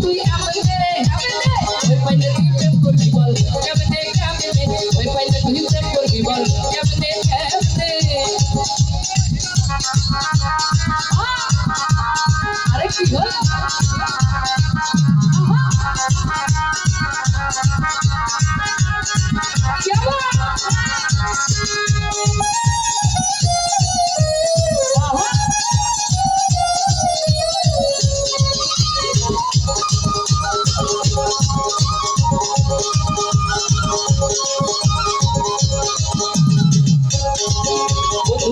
তুই আমনে ওই পাইলে তুই প্রেম করবি বল কেমনে কেমনে ওই পাইলে তুই প্রেম করবি বল কেমনে কেমনে আরে কি হল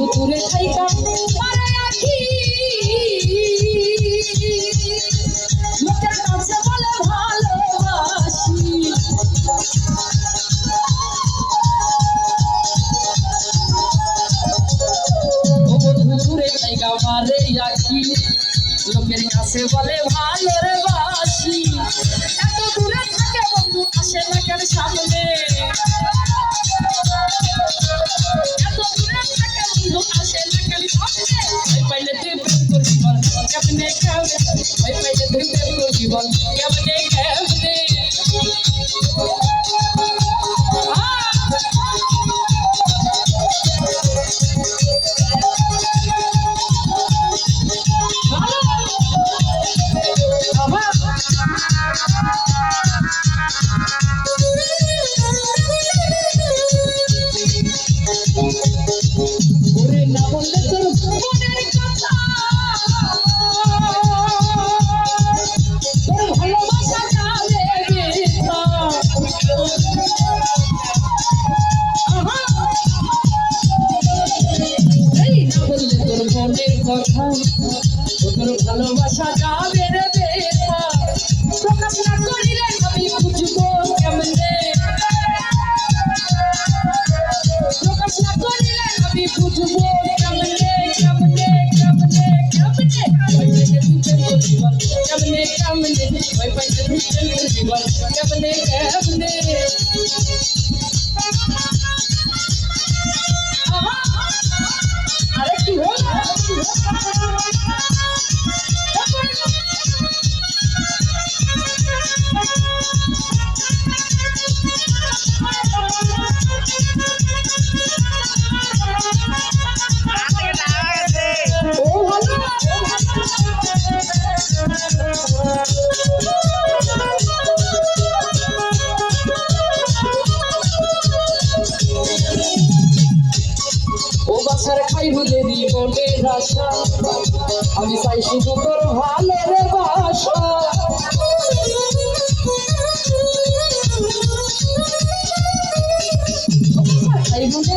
দূরে থাইকা মারে আখি লোকের কাছে বলে ভালোবাসি ও বন্ধু দূরে থাইকা মারে আখি লোকের কাছে বলে ভালো রে বাসি এত দূরে থাকে বন্ধু আসে না কেন সামনে पहले तू प्रेम कर जीवन अपने कहने भाई पहले तू प्रेम कर जीवन अपने कहने ওরে না বললে তোর মনের কথা তোর ভালোবাসা যাবে বৃথা এই না বললে তোর মনের কথা তোর ভালোবাসা যাবে রে বৃথা প্রকাশ না করিলে আমি বুঝবো কেমনে প্রকাশ না করিলে আমি বুঝবো কেমনে কেমনে কেমনে কেমনে ওই পাইলে তুই প্রেম করবি বল কেমনে কেমনে ওই পাইলে তুই প্রেম করবি বল কেমনে কেমনে আরে কি হল ও বাছার খাই হলে মনের আশা আমি চাই শুধু তোর ভালো রে বাসা খাই হলে